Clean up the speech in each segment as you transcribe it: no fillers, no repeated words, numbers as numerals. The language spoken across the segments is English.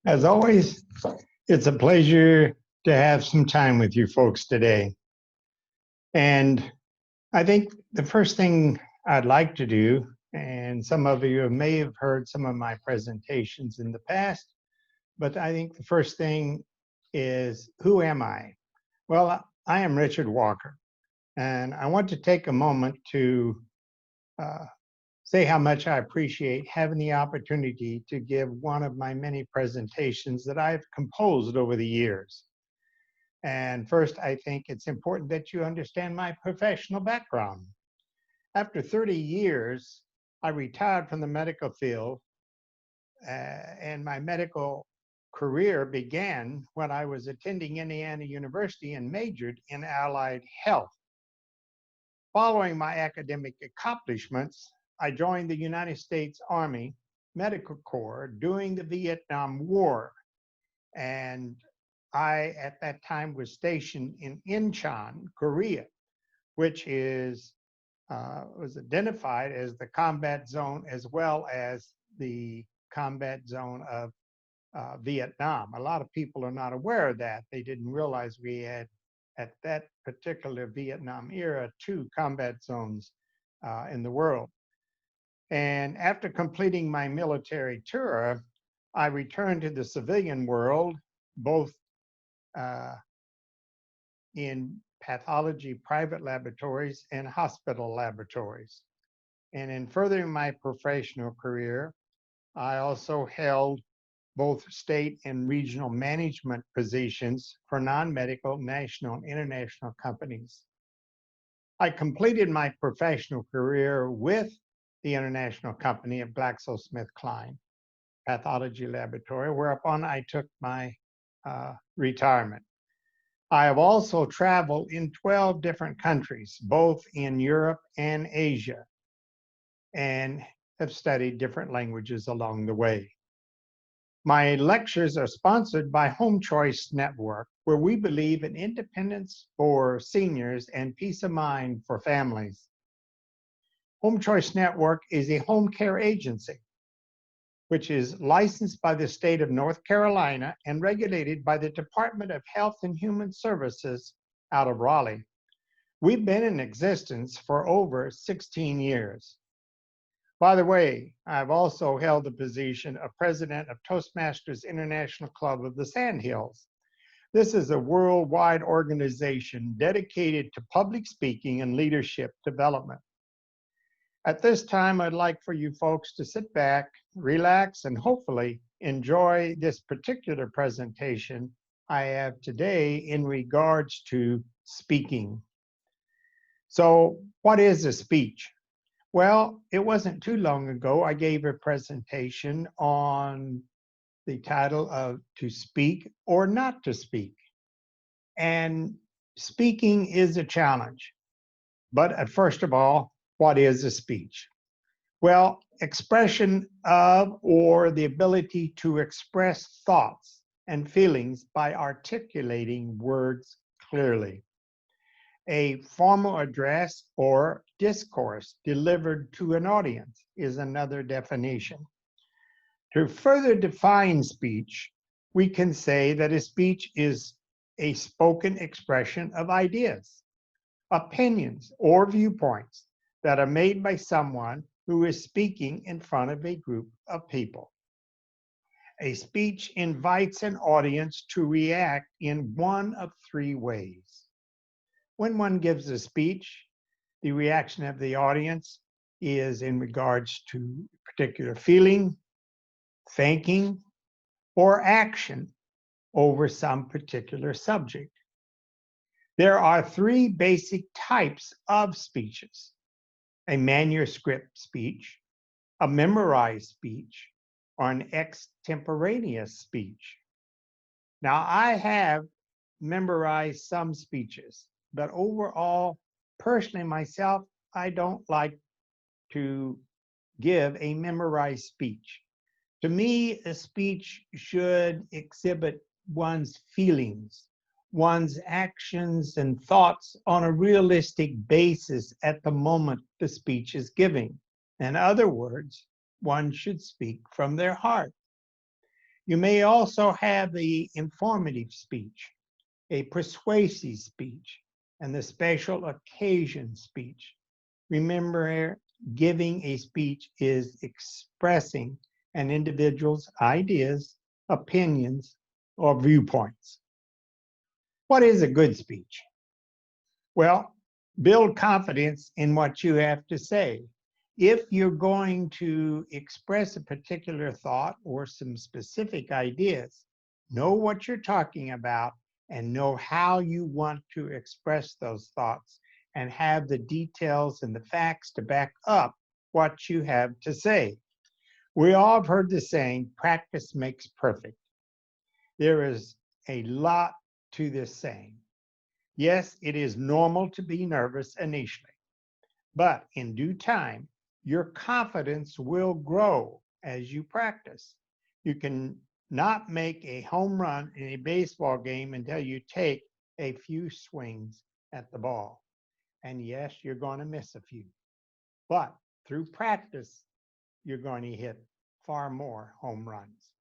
As always, it's a pleasure to have some time with you folks today. And I think the first thing I'd like to do, and some of you may have heard some of my presentations in the past, but I think the first thing is, who am I? Well, I am Richard Walker, and I want to take a moment to uh, say how much I appreciate having the opportunity to give one of my many presentations that I've composed over the years. And first, I think it's important that you understand my professional background. After 30 years, I retired from the medical field, and my medical career began when I was attending Indiana University and majored in allied health. Following my academic accomplishments, I joined the United States Army Medical Corps during the Vietnam War. And I, at that time, was stationed in Incheon, Korea, which was identified as the combat zone as well as the combat zone of Vietnam. A lot of people are not aware of that. They didn't realize we had, at that particular Vietnam era, two combat zones in the world. And after completing my military tour, I returned to the civilian world, both uh, in pathology private laboratories and hospital laboratories. And in furthering my professional career, I also held both state and regional management positions for non-medical national and international companies. I completed my professional career with the international company of GlaxoSmithKline Pathology Laboratory, whereupon I took my retirement. I have also traveled in 12 different countries, both in Europe and Asia, and have studied different languages along the way. My lectures are sponsored by Home Choice Network, where we believe in independence for seniors and peace of mind for families. Home Choice Network is a home care agency, which is licensed by the state of North Carolina and regulated by the Department of Health and Human Services out of Raleigh. We've been in existence for over 16 years. By the way, I've also held the position of president of Toastmasters International Club of the Sandhills. This is a worldwide organization dedicated to public speaking and leadership development. At this time, I'd like for you folks to sit back, relax, and hopefully enjoy this particular presentation I have today in regards to speaking. So, what is a speech? Well, it wasn't too long ago I gave a presentation on the title of To Speak or Not to Speak. And speaking is a challenge. But first of all, what is a speech? Well, expression of or the ability to express thoughts and feelings by articulating words clearly. A formal address or discourse delivered to an audience is another definition. To further define speech, we can say that a speech is a spoken expression of ideas, opinions, or viewpoints that are made by someone who is speaking in front of a group of people. A speech invites an audience to react in one of three ways. When one gives a speech, the reaction of the audience is in regards to particular feeling, thinking, or action over some particular subject. There are three basic types of speeches: a manuscript speech, a memorized speech, or an extemporaneous speech. Now, I have memorized some speeches, but overall, personally myself, I don't like to give a memorized speech. To me, a speech should exhibit one's feelings, one's actions and thoughts on a realistic basis at the moment the speech is giving. In other words, one should speak from their heart. You may also have the informative speech, a persuasive speech, and the special occasion speech. Remember, giving a speech is expressing an individual's ideas, opinions, or viewpoints. What is a good speech? Well, build confidence in what you have to say. If you're going to express a particular thought or some specific ideas, know what you're talking about and know how you want to express those thoughts and have the details and the facts to back up what you have to say. We all have heard the saying, practice makes perfect. There is a lot to this saying. Yes, it is normal to be nervous initially, but in due time, your confidence will grow as you practice. You can not make a home run in a baseball game until you take a few swings at the ball. And yes, you're going to miss a few, but through practice, you're going to hit far more home runs.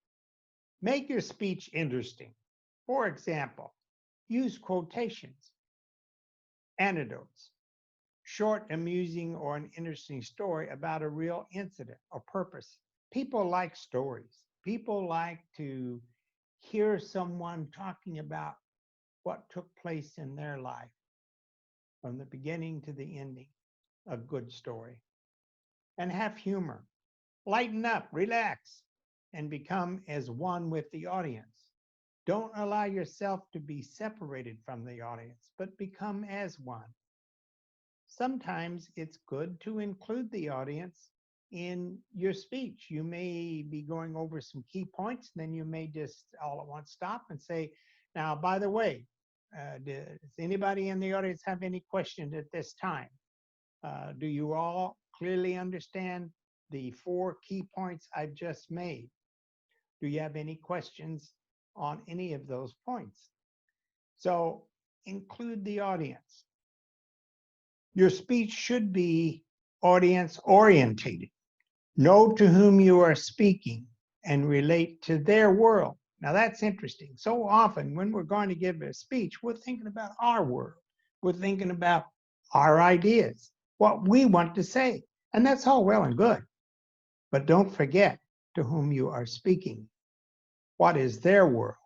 Make your speech interesting. For example, use quotations, anecdotes, short, amusing, or an interesting story about a real incident or purpose. People like stories. People like to hear someone talking about what took place in their life from the beginning to the ending, a good story. And have humor. Lighten up, relax, and become as one with the audience. Don't allow yourself to be separated from the audience, but become as one. Sometimes it's good to include the audience in your speech. You may be going over some key points, and then you may just all at once stop and say, now, by the way, does anybody in the audience have any questions at this time? Do you all clearly understand the 4 key points I've just made? Do you have any questions on any of those points? So include the audience. Your speech should be audience orientated. Know to whom you are speaking and relate to their world. Now that's interesting. So often when we're going to give a speech, we're thinking about our world. We're thinking about our ideas, what we want to say. And that's all well and good. But don't forget to whom you are speaking. What is their world?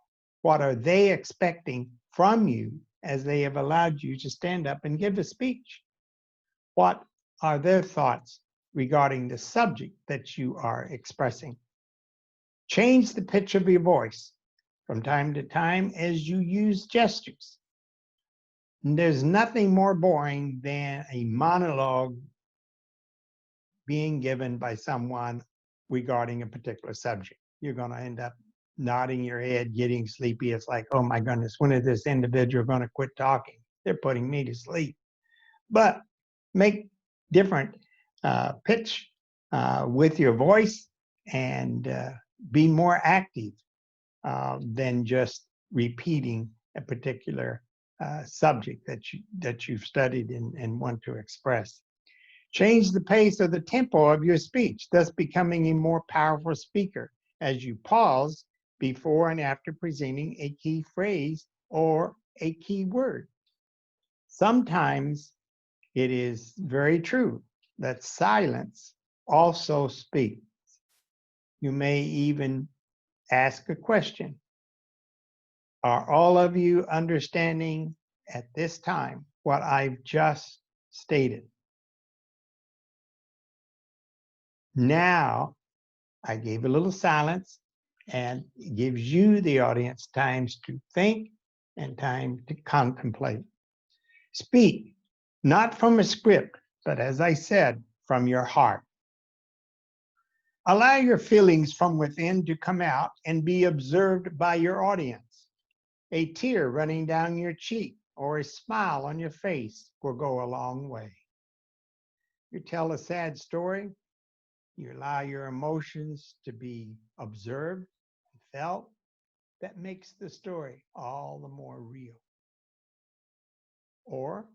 What are they expecting from you as they have allowed you to stand up and give a speech? What are their thoughts regarding the subject that you are expressing? Change the pitch of your voice from time to time as you use gestures. And there's nothing more boring than a monologue being given by someone regarding a particular subject. You're going to end up nodding your head, getting sleepy. It's like, oh my goodness, when is this individual going to quit talking? They're putting me to sleep. But make different pitch with your voice and be more active than just repeating a particular subject that you've studied and want to express. Change the pace or the tempo of your speech, thus becoming a more powerful speaker as you pause before and after presenting a key phrase or a key word. Sometimes it is very true that silence also speaks. You may even ask a question. Are all of you understanding at this time what I've just stated? Now, I gave a little silence and it gives you, the audience, times to think and time to contemplate. Speak, not from a script, but as I said, from your heart. Allow your feelings from within to come out and be observed by your audience. A tear running down your cheek or a smile on your face will go a long way. You tell a sad story, you allow your emotions to be observed and felt. That makes the story all the more real. Or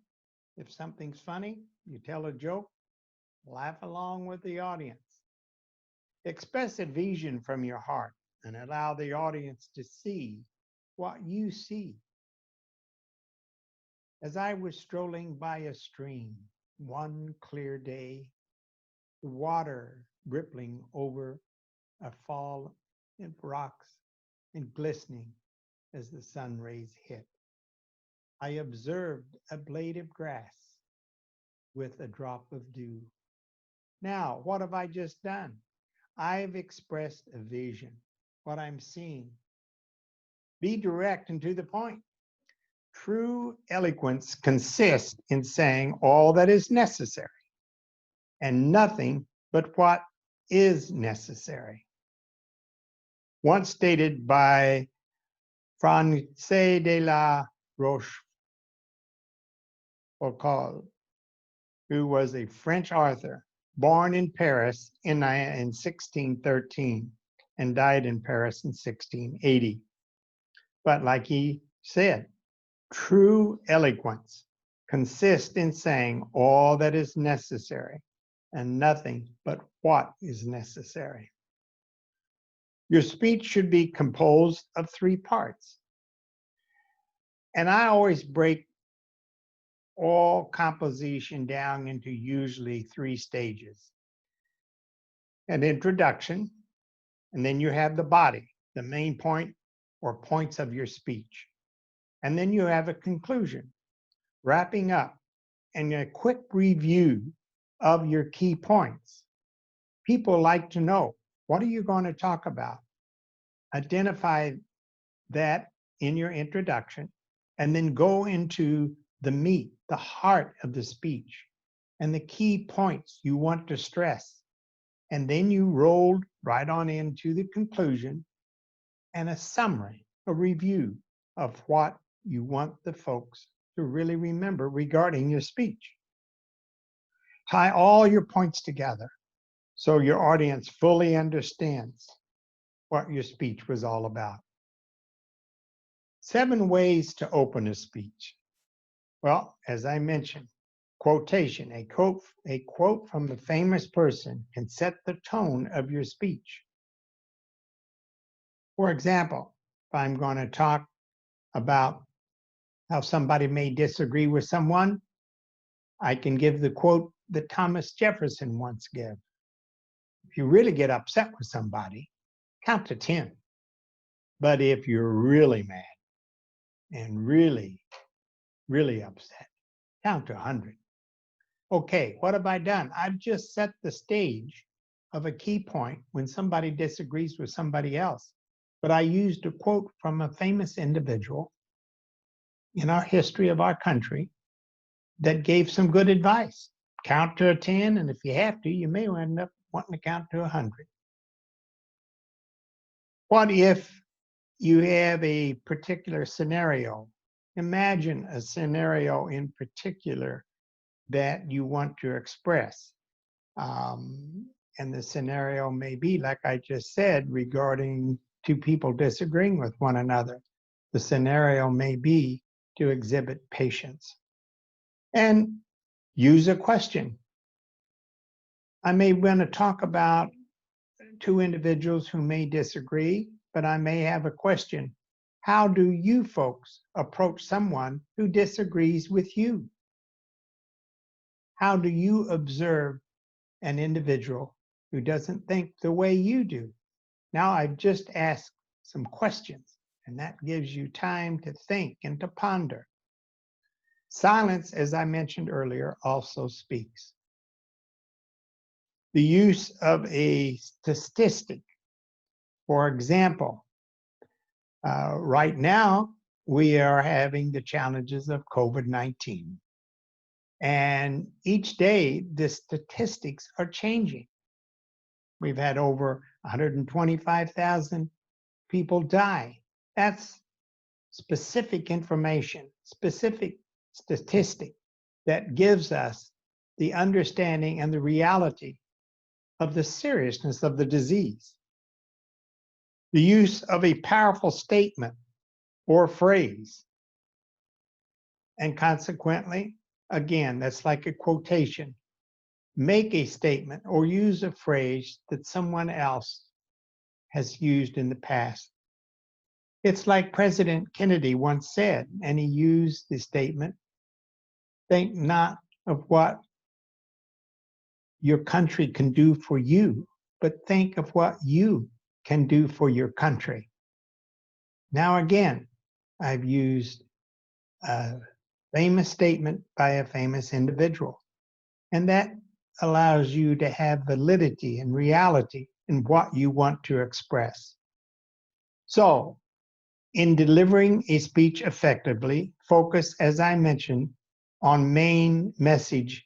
if something's funny, you tell a joke, laugh along with the audience. Express a vision from your heart. and allow the audience to see what you see. As I was strolling by a stream one clear day, the water rippling over a fall of rocks and glistening as the sun rays hit, I observed a blade of grass with a drop of dew. Now, what have I just done? I've expressed a vision, what I'm seeing. Be direct and to the point. True eloquence consists in saying all that is necessary and nothing but what is necessary. Once stated by Francais de la Rochefoucauld, who was a French author born in Paris in 1613 and died in Paris in 1680. But like he said, true eloquence consists in saying all that is necessary and nothing but what is necessary. Your speech should be composed of 3 parts. And I always break all composition down into usually 3 stages. An introduction, and then you have the body, the main point or points of your speech. And then you have a conclusion, wrapping up, and a quick review of your key points. People like to know, what are you going to talk about? Identify that in your introduction, and then go into the meat, the heart of the speech, and the key points you want to stress. And then you rolled right on into the conclusion and a summary, a review of what you want the folks to really remember regarding your speech. Tie all your points together so your audience fully understands what your speech was all about. 7 ways to open a speech. Well, as I mentioned, quotation, a quote from a famous person can set the tone of your speech. For example, if I'm going to talk about how somebody may disagree with someone, I can give the quote that Thomas Jefferson once gave. If you really get upset with somebody, count to 10. But if you're really mad and really upset, count to 100. Okay, what have I done? I've just set the stage of a key point when somebody disagrees with somebody else. But I used a quote from a famous individual in our history of our country that gave some good advice. Count to 10, and if you have to, you may end up wanting to count to 100. What if you have a particular scenario? Imagine a scenario in particular that you want to express. And the scenario may be, like I just said, regarding 2 people disagreeing with one another. The scenario may be to exhibit patience. And use a question. I may want to talk about 2 individuals who may disagree, but I may have a question. How do you folks approach someone who disagrees with you? How do you observe an individual who doesn't think the way you do? Now I've just asked some questions, and that gives you time to think and to ponder. Silence, as I mentioned earlier, also speaks. The use of a statistic. For example, right now, we are having the challenges of COVID-19. And each day, the statistics are changing. We've had over 125,000 people die. That's specific information, specific statistic that gives us the understanding and the reality of the seriousness of the disease. The use of a powerful statement or phrase. And consequently, again, that's like a quotation. Make a statement or use a phrase that someone else has used in the past. It's like President Kennedy once said, and he used the statement, think not of what your country can do for you, but think of what you can do for your country. Now, again, I've used a famous statement by a famous individual, and that allows you to have validity and reality in what you want to express. So, in delivering a speech effectively, focus, as I mentioned, on main message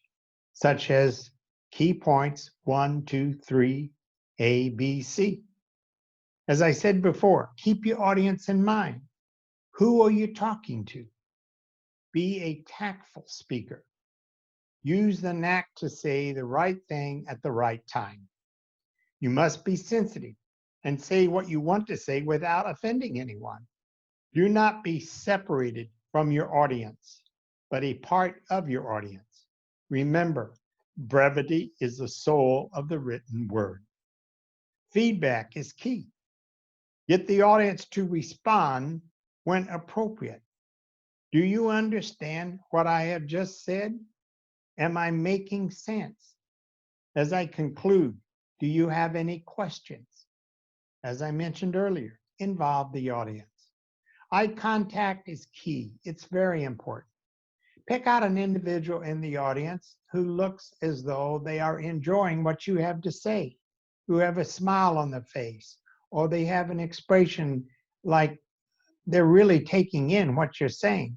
such as key points 1, 2, 3, A, B, C. As I said before, keep your audience in mind. Who are you talking to? Be a tactful speaker. Use the knack to say the right thing at the right time. You must be sensitive and say what you want to say without offending anyone. Do not be separated from your audience, but a part of your audience. Remember, brevity is the soul of the written word. Feedback is key. Get the audience to respond when appropriate. Do you understand what I have just said? Am I making sense? As I conclude, do you have any questions? As I mentioned earlier, involve the audience. Eye contact is key. It's very important. Pick out an individual in the audience who looks as though they are enjoying what you have to say, who have a smile on their face, or they have an expression like they're really taking in what you're saying.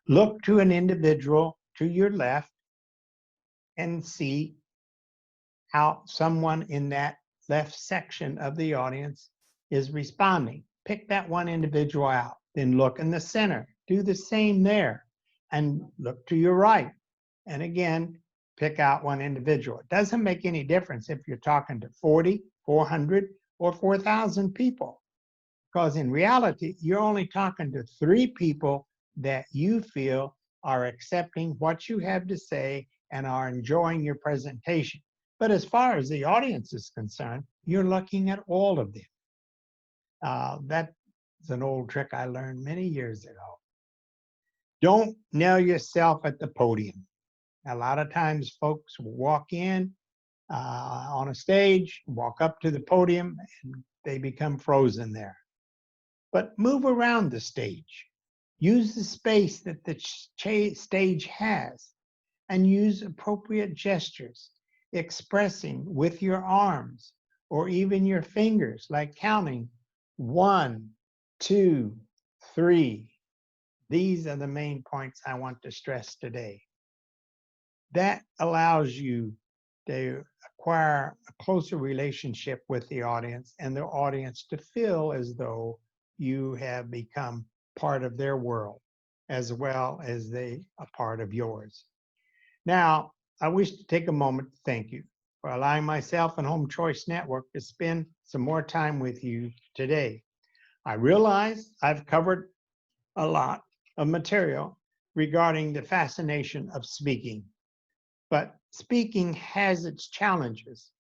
Look to an individual to your left and see how someone in that left section of the audience is responding. Pick that one individual out, then look in the center. Do the same there and look to your right. And again, pick out one individual. It doesn't make any difference if you're talking to 40, 400, or 4,000 people, because in reality, you're only talking to 3 people that you feel are accepting what you have to say and are enjoying your presentation. But as far as the audience is concerned, you're looking at all of them. That's an old trick I learned many years ago. Don't nail yourself at the podium. A lot of times folks walk in on a stage, walk up to the podium, and they become frozen there. But move around the stage. Use the space that the stage has and use appropriate gestures, expressing with your arms or even your fingers, like counting 1, 2, 3. These are the main points I want to stress today. That allows you to acquire a closer relationship with the audience and the audience to feel as though you have become part of their world as well as they are part of yours. Now, I wish to take a moment to thank you for allowing myself and Home Choice Network to spend some more time with you today. I realize I've covered a lot of material regarding the fascination of speaking, but speaking has its challenges,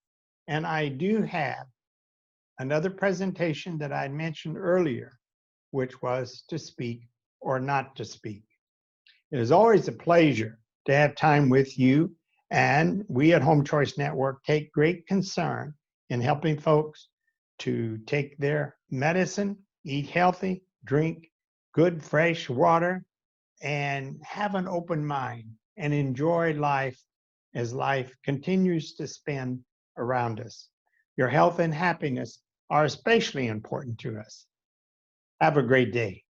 and I do have another presentation that I mentioned earlier, which was to speak or not to speak. It is always a pleasure to have time with you, and we at Home Choice Network take great concern in helping folks to take their medicine, eat healthy, drink good fresh water, and have an open mind and enjoy life as life continues to spin around us. Your health and happiness are especially important to us. Have a great day.